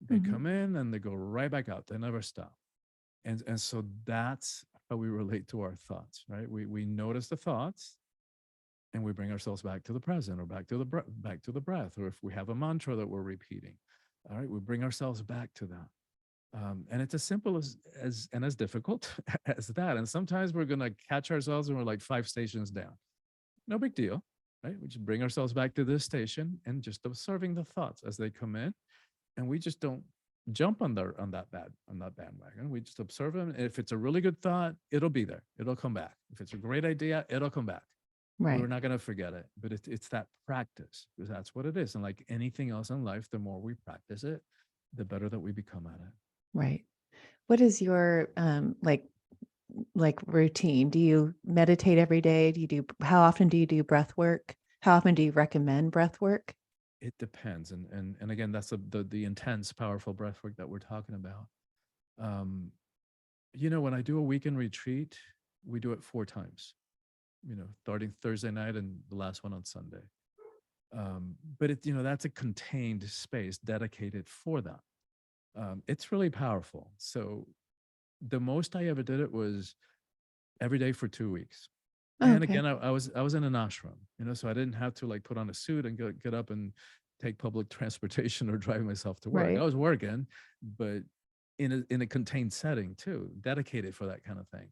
They Mhm. come in and they go right back out. They never stop. And so that's how we relate to our thoughts, right? We notice the thoughts and we bring ourselves back to the present or back to the breath, or if we have a mantra that we're repeating, all right, we bring ourselves back to that. And it's as simple as and as difficult as that. And sometimes we're gonna catch ourselves and we're like 5 stations down. No big deal, right? We just bring ourselves back to this station and just observing the thoughts as they come in, and we just don't jump on that bandwagon. We just observe them. If it's a really good thought, it'll be there. It'll come back. If it's a great idea, it'll come back. We're Right. not going to forget it, but it's that practice, because that's what it is. And like anything else in life, the more we practice it, the better that we become at it. Right. What is your routine? Do you meditate every day? How often do you do breath work? How often do you recommend breath work? It depends, and again, that's the intense, powerful breath work that we're talking about. Um, when I do a weekend retreat, we do it 4 times. Starting Thursday night and the last one on Sunday. But that's a contained space dedicated for that. It's really powerful. So the most I ever did it was every day for 2 weeks. Oh, And okay. again, I was in an ashram, so I didn't have to like put on a suit and get up and take public transportation or drive myself to work. I Right. was working, but in a contained setting too, dedicated for that kind of thing.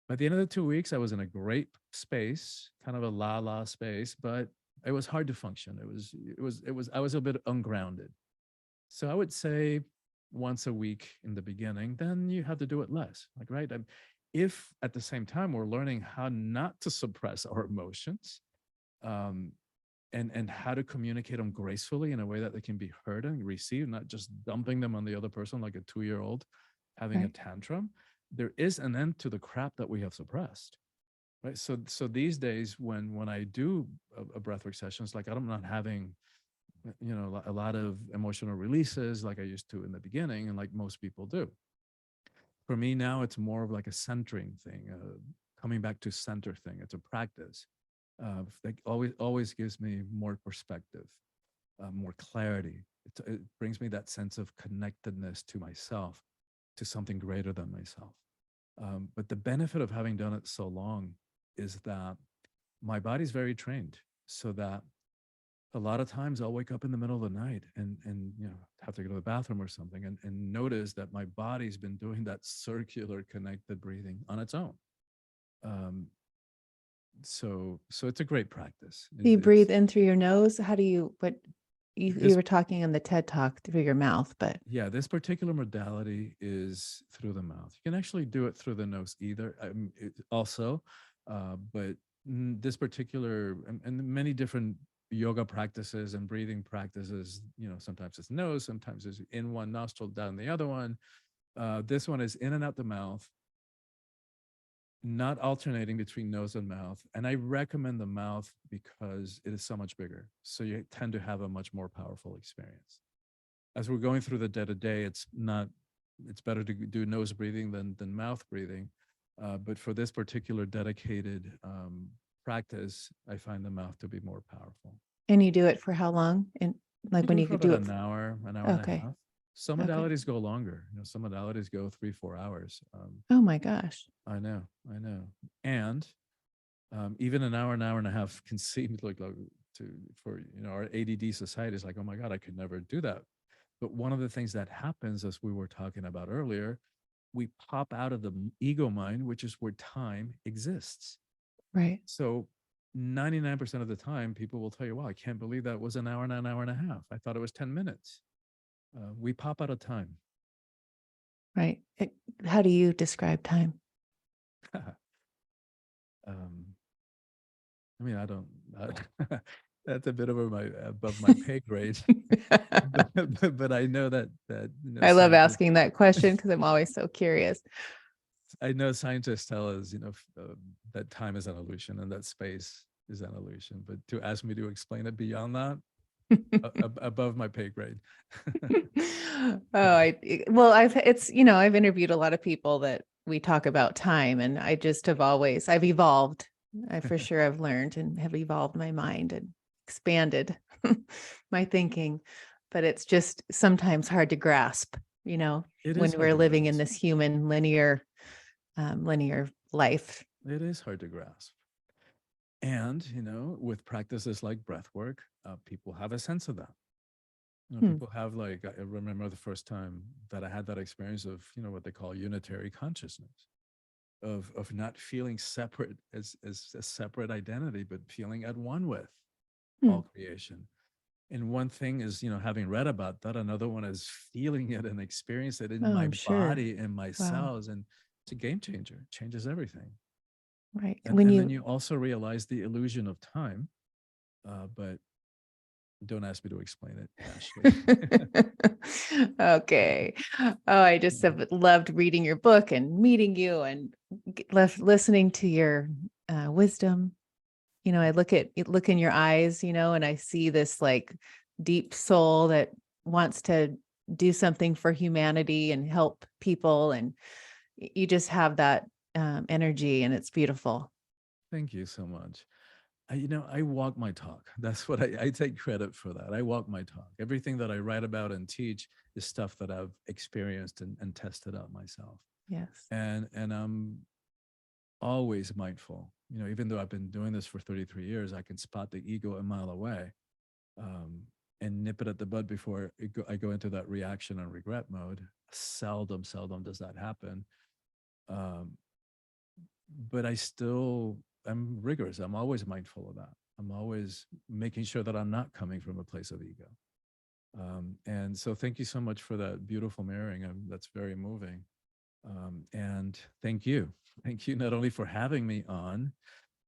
By the end of the 2 weeks, I was in a great space, kind of a la la space, but it was hard to function. I was a bit ungrounded. So I would say once a week in the beginning, then you have to do it less. Like, right? If at the same time we're learning how not to suppress our emotions, um, and how to communicate them gracefully in a way that they can be heard and received, not just dumping them on the other person like a 2-year-old having a Right. tantrum, there is an end to the crap that we have suppressed. Right. So these days when I do a breathwork session, it's like I'm not having a lot of emotional releases like I used to in the beginning, and like most people do. For me now, it's more of like a centering thing, coming back to center thing. It's a practice that always gives me more perspective, more clarity. It brings me that sense of connectedness to myself, to something greater than myself. But the benefit of having done it so long is that my body's very trained, so that a lot of times I'll wake up in the middle of the night and have to go to the bathroom or something, and notice that my body's been doing that circular connected breathing on its own. Um, so it's a great practice. Do you It's breathe in through your nose? How do you what you this were talking on the TED Talk through your mouth, but Yeah, this particular modality is through the mouth. You can actually do it through the nose either, also, but this particular and many different yoga practices and breathing practices, sometimes it's nose, sometimes it's in one nostril, down the other one. This one is in and out the mouth, not alternating between nose and mouth. And I recommend the mouth because it is so much bigger. So you tend to have a much more powerful experience. As we're going through the day to day, it's better to do nose breathing than mouth breathing. But for this particular dedicated practice, I find the mouth to be more powerful. and you do it for how long? And You like when do it you for could about do it an hour, an hour and a okay. half. Some Okay. modalities go longer. Some modalities go 3, 4 hours. Oh my gosh. I know. And even an hour and a half can seem like to for our ADD society is like, oh my God, I could never do that. But one of the things that happens, as we were talking about earlier, we pop out of the ego mind, which is where time exists. Right. So 99% of the time, people will tell you, wow, I can't believe that was an hour and an hour and a half. I thought it was 10 minutes. We pop out of time. Right. How do you describe time? um, I mean, I don't, that's a bit above my pay grade. But I know that I love scientists, asking that question because I'm always so curious. I know scientists tell us, that time is an illusion and that space is an illusion. But to ask me to explain it beyond that, above my pay grade. Well, I've interviewed a lot of people that we talk about time, and I just I've evolved. I for sure have learned and have evolved my mind and expanded my thinking, but it's just sometimes hard to grasp, It when is hard we're to living in grasp. this human linear life. It is hard to grasp. And, with practices like breath work, people have a sense of that. Hmm. People have like, I remember the first time that I had that experience of, what they call unitary consciousness, of not feeling separate as a separate identity, but feeling at one with Hmm. all creation. And one thing is, having read about that. Another one is feeling it and experience it in Oh, my I'm sure. body and my Wow. cells. And it's a game changer, it changes everything. Right. And then you also realize the illusion of time. But don't ask me to explain it, Ashley. Okay. Oh, I just have loved reading your book and meeting you and listening to your wisdom. I look in your eyes, and I see this like deep soul that wants to do something for humanity and help people. And you just have that energy, and it's beautiful. Thank you so much. I walk my talk. That's what I take credit for that. I walk my talk. Everything that I write about and teach is stuff that I've experienced and tested out myself. Yes. And I'm always mindful. Even though I've been doing this for 33 years, I can spot the ego a mile away, um, and nip it at the bud before I go into that reaction and regret mode. Seldom does that happen. Um, but I'm rigorous. I'm always mindful of that. I'm always making sure that I'm not coming from a place of ego. And so thank you so much for that beautiful mirroring. That's very moving. And thank you. Thank you not only for having me on,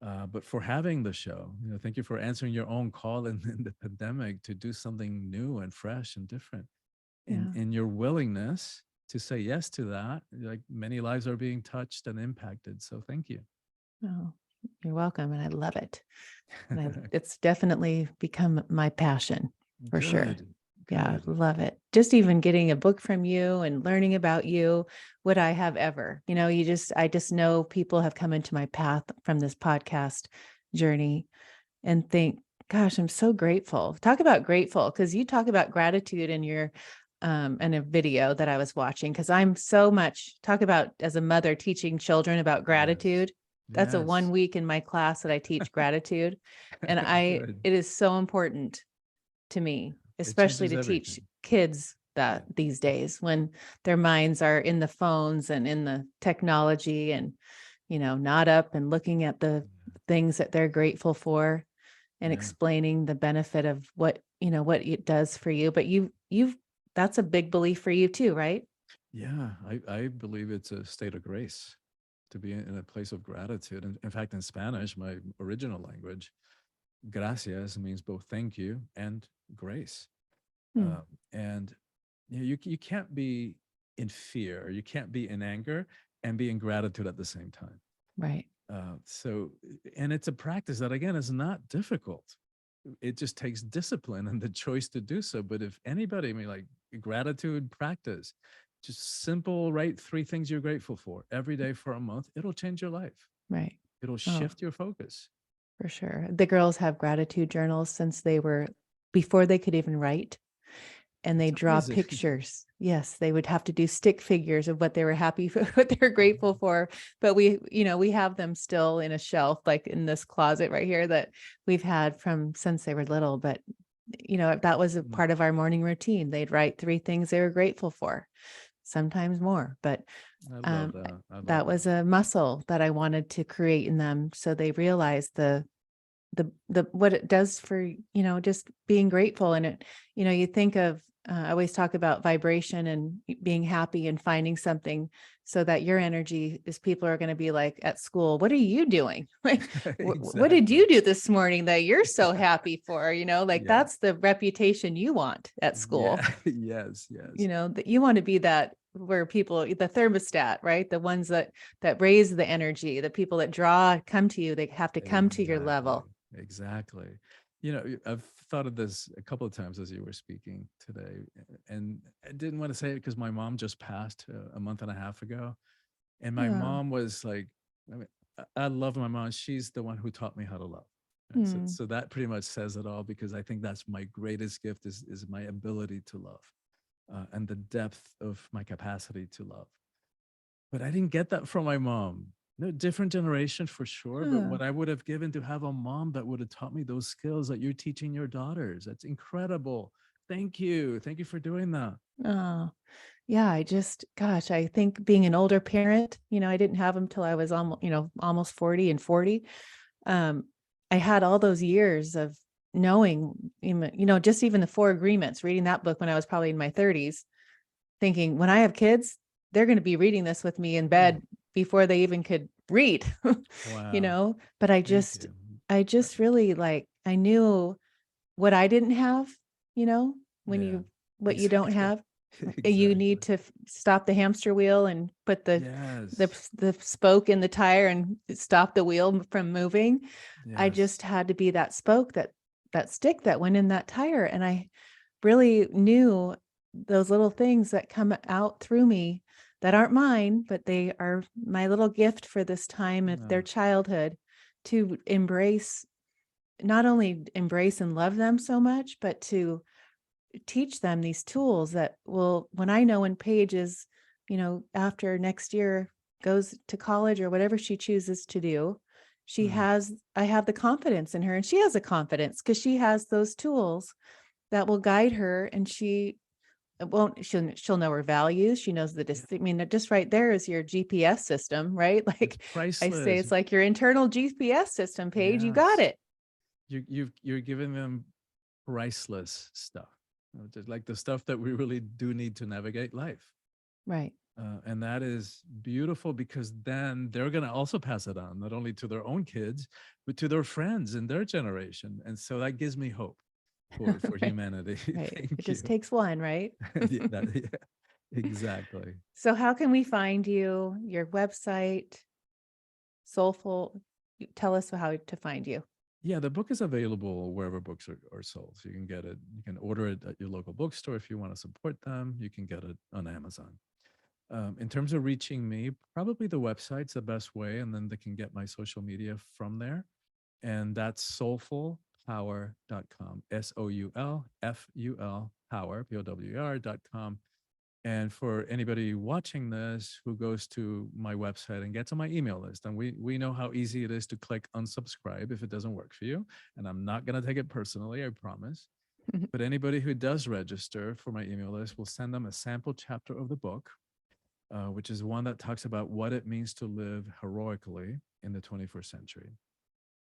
but for having the show. Thank you for answering your own call in the pandemic to do something new and fresh and different. Yeah. In your willingness to say yes to that, like many lives are being touched and impacted. So thank you. Oh, you're welcome. And I love it. And it's definitely become my passion for sure. Good, Yeah, good. love it. Just even getting a book from you and learning about you, would I have ever, I just know people have come into my path from this podcast journey and think, gosh, I'm so grateful. Talk about grateful, because you talk about gratitude in your in a video that I was watching, because I'm so much talk about as a mother teaching children about Yes, gratitude. That's a yes. 1 week in my class that I teach gratitude. And Good. it is so important to me, It especially changes to teach everything. kids Yeah. that these days when their minds are in the phones and in the technology and, not up and looking at the things that they're grateful for and Yeah. explaining the benefit of what it does for you. But that's a big belief for you too, right? Yeah. I believe it's a state of grace to be in a place of gratitude. And in fact, in Spanish, my original language, gracias means both thank you and grace. Hmm. Um, and you can't be in fear, you can't be in anger and be in gratitude at the same time. Right. And it's a practice that, again, is not difficult. It just takes discipline and the choice to do so. But if anybody, I mean, like gratitude practice, just simple, write 3 things you're grateful for every day for a month, it'll change your life. Right. It'll Oh, shift your focus. for sure. The girls have gratitude journals since they were before they could even write. And they It's draw amazing. pictures. Yes, they would have to do stick figures of what they were happy for, what they're grateful for. But we have them still in a shelf, like in this closet right here that we've had from since they were little. But that was a Mm, part of our morning routine. They'd write 3 things they were grateful for, sometimes more. But I love um, that. I love that that. was a muscle that I wanted to create in them, so they realized the what it does for just being grateful. And you think of I always talk about vibration and being happy and finding something so that your energy is people are going to be like at school, what are you doing? Like, what did Exactly. you do this morning that you're so happy for? Like Yeah. that's the reputation you want at school, Yeah. Yes. Yes. that you want to be that where people, the thermostat, right? The ones that raise the energy, the people that come to you, they have to come to your Exactly. level. Exactly. I've thought of this a couple of times as you were speaking today, and I didn't want to say it because my mom just passed a month and a half ago. And my Oh, mom was like, I mean, I love my mom. She's the one who taught me how to love. Right? So, hmm. so that pretty much says it all, because I think that's my greatest gift is my ability to love, and the depth of my capacity to love. But I didn't get that from my mom. No, different generation for sure. But Oh, what I would have given to have a mom that would have taught me those skills that you're teaching your daughters. That's incredible. Thank you. Thank you for doing that. oh. Yeah, gosh, I think being an older parent, I didn't have them till I was almost 40 and 40. Um, I had all those years of knowing, just even the Four Agreements, reading that book when I was probably in my 30s, thinking when I have kids, they're going to be reading this with me in Mm. bed before they even could read, Wow. but Thank you. I just really I knew what I didn't have, when Yeah, what you don't exactly. have, you need Exactly. to stop the hamster wheel and put the Yes. the spoke in the tire and stop the wheel from moving. I Yes. just had to be that spoke, that stick that went in that tire. And I really knew those little things that come out through me that aren't mine, but they are my little gift for this time of their Uh, childhood, to embrace, not only embrace and love them so much, but to teach them these tools that will, when I know when Paige is, after next year goes to college or whatever she chooses to do, mm, I have the confidence in her, and she has a confidence because she has those tools that will guide her, and she won't, she'll know her values. She knows yeah, I mean, just right there is your GPS system, right? it's Like I say, priceless. it's like your internal GPS system, Paige. You got Yes. it. You're giving them priceless stuff. Just like the stuff that we really do need to navigate life. Right. And that is beautiful, because then they're going to also pass it on, not only to their own kids, but to their friends in their generation. And so that gives me hope for Right. humanity. Right. It Thank just you. takes one, right? Yeah, yeah, exactly. So how can we find you, your website, Soulful? Tell us how to find you. Yeah, the book is available wherever books are sold. So you can get it, you can order it at your local bookstore. If you want to support them, you can get it on Amazon. In terms of reaching me, probably the website's the best way, and then they can get my social media from there. And that's soulfulpower.com, SOULFUL power, POWR.com. And for anybody watching this who goes to my website and gets on my email list, and we know how easy it is to click unsubscribe if it doesn't work for you. And I'm not going to take it personally, I promise. But anybody who does register for my email list will send them a sample chapter of the book, which is one that talks about what it means to live heroically in the 21st century.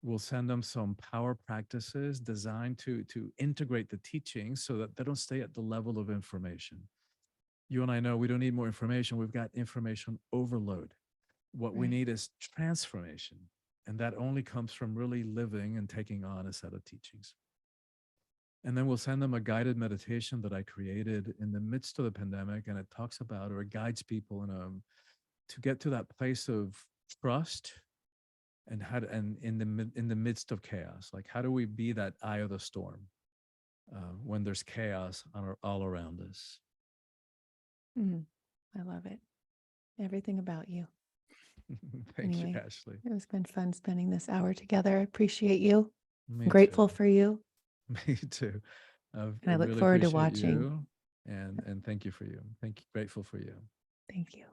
We'll send them some power practices designed to integrate the teachings so that they don't stay at the level of information. You and I know we don't need more information. We've got information overload. What we Right. need is transformation. And that only comes from really living and taking on a set of teachings. And then we'll send them a guided meditation that I created in the midst of the pandemic. And it talks about, or it guides people to get to that place of trust, and and in the midst of chaos. Like, how do we be that eye of the storm when there's chaos all around us? Mm, I love it. Everything about you. Thank you, Anyway, Ashley. it has been fun spending this hour together. I appreciate you. I'm Me too. grateful for you. Me too. I And I look really forward to appreciate watching. you, and thank you for you. Thank you. Grateful for you. Thank you.